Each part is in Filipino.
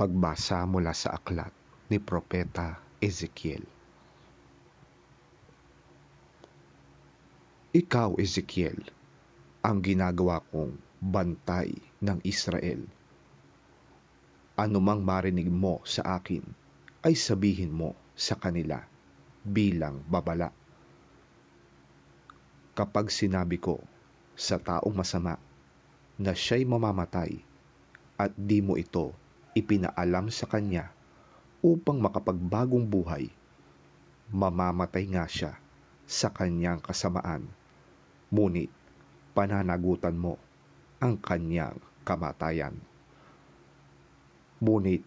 Pagbasa mula sa aklat ni Propeta Ezekiel. Ikaw, Ezekiel, ang ginagawa kong bantay ng Israel. Anumang marinig mo sa akin ay sabihin mo sa kanila bilang babala. Kapag sinabi ko sa taong masama na siya'y mamamatay at di mo ito ipinaalam sa kanya upang makapagbagong buhay, mamamatay nga siya sa kanyang kasamaan, ngunit pananagutan mo ang kanyang kamatayan. Ngunit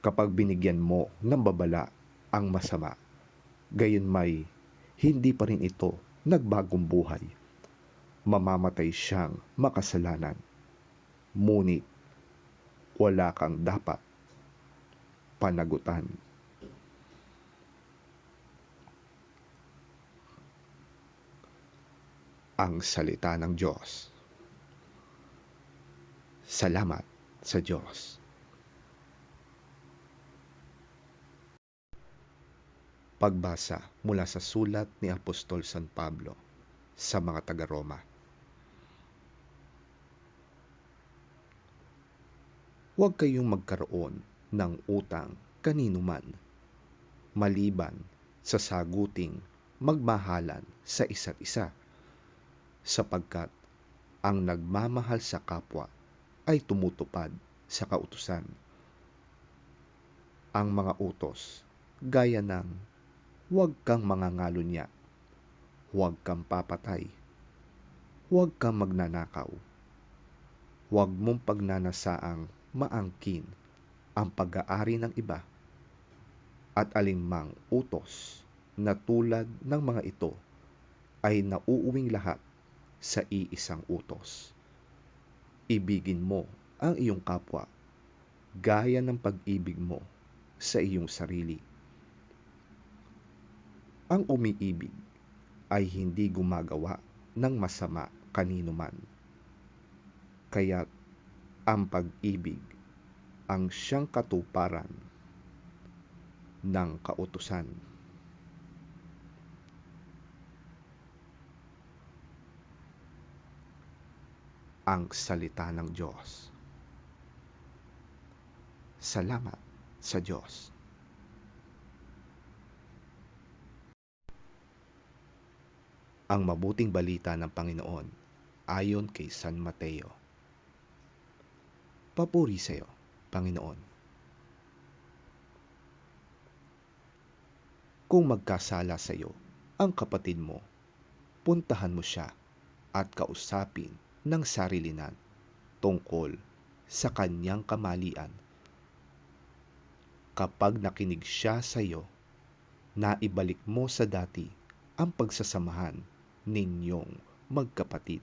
kapag binigyan mo ng babala ang masama, gayon may hindi pa rin ito nagbagong buhay, mamamatay siyang makasalanan, ngunit wala kang dapat panagutan. Ang salita ng Diyos. Salamat sa Diyos. Pagbasa mula sa sulat ni Apostol San Pablo sa mga taga-Roma. Huwag kayong magkaroon ng utang kanino man, maliban sa saguting magmahalan sa isa't isa, sapagkat ang nagmamahal sa kapwa ay tumutupad sa kautusan. Ang mga utos, gaya ng huwag kang mangangalunya, huwag kang papatay, huwag kang magnanakaw, huwag mong pagnanasaang maangkin ang pag-aari ng iba, at alinmang utos na tulad ng mga ito ay nauuwing lahat sa iisang utos. Ibigin mo ang iyong kapwa gaya ng pag-ibig mo sa iyong sarili. Ang umiibig ay hindi gumagawa ng masama kanino man, kaya't ang pag-ibig ang siyang katuparan ng kautusan. Ang salita ng Diyos. Salamat sa Diyos. Ang mabuting balita ng Panginoon ayon kay San Mateo. Papuri sa iyo, Panginoon. Kung magkasala sa iyo ang kapatid mo, puntahan mo siya at kausapin ng sarilinan tungkol sa kanyang kamalian. Kapag nakinig siya sa iyo, naibalik mo sa dati ang pagsasamahan ninyong magkapatid.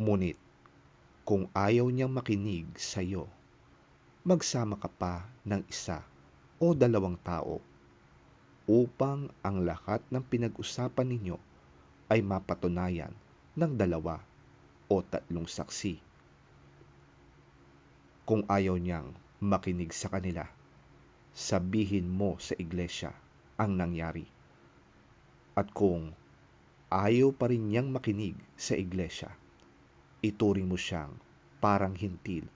Ngunit kung ayaw niyang makinig sa iyo, magsama ka pa ng isa o dalawang tao upang ang lahat ng pinag-usapan ninyo ay mapatunayan ng 2 o 3 saksi. Kung ayaw niyang makinig sa kanila, sabihin mo sa iglesia ang nangyari. At kung ayaw pa rin niyang makinig sa iglesia, ituring mo siyang parang hintil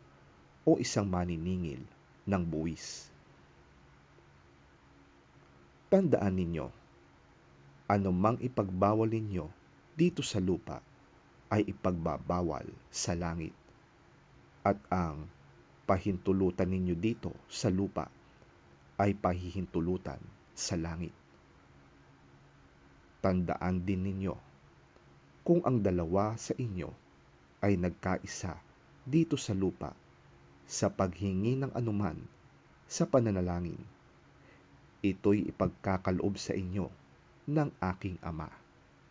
o isang maniningil ng buwis. Tandaan ninyo, anumang ipagbawal ninyo dito sa lupa ay ipagbabawal sa langit, at ang pahintulutan ninyo dito sa lupa ay pahihintulutan sa langit. Tandaan din ninyo, kung ang 2 sa inyo ay nagkaisa dito sa lupa sa paghingi ng anuman sa pananalangin, ito'y ipagkakaloob sa inyo ng aking Ama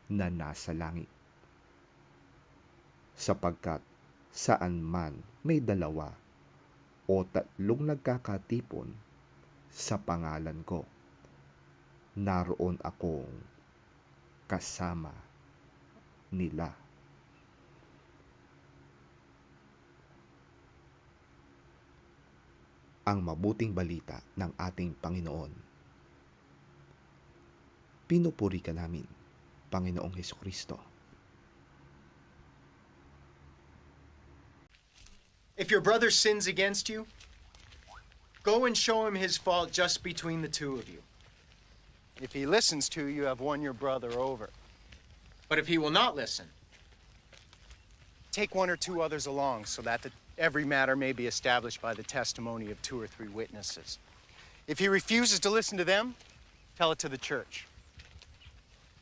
na nasa langit. Sapagkat saan man may 2 o 3 nagkakatipon sa pangalan ko, naroon akong kasama nila. ang mabuting balita ng ating Panginoon. Pinupuri ka namin, Panginoong Hesukristo. If your brother sins against you, go and show him his fault just between the two of you. If he listens to you, have won your brother over. But if he will not listen, Take one or two others along so that every matter may be established by the testimony of 2 or 3 witnesses. If he refuses to listen to them, tell it to the church.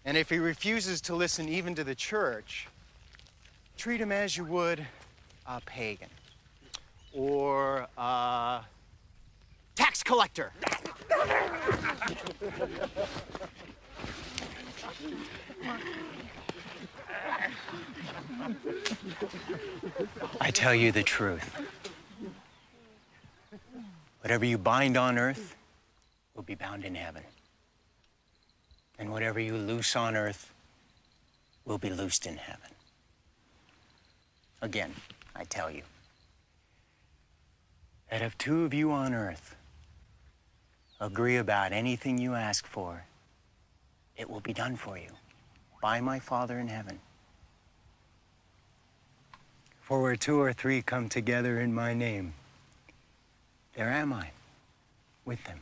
And if he refuses to listen even to the church, treat him as you would a pagan or a tax collector. I tell you the truth. Whatever you bind on earth will be bound in heaven. And whatever you loose on earth will be loosed in heaven. Again, I tell you that if 2 of you on earth agree about anything you ask for, it will be done for you by my Father in heaven. For where 2 or 3 come together in my name, there am I with them.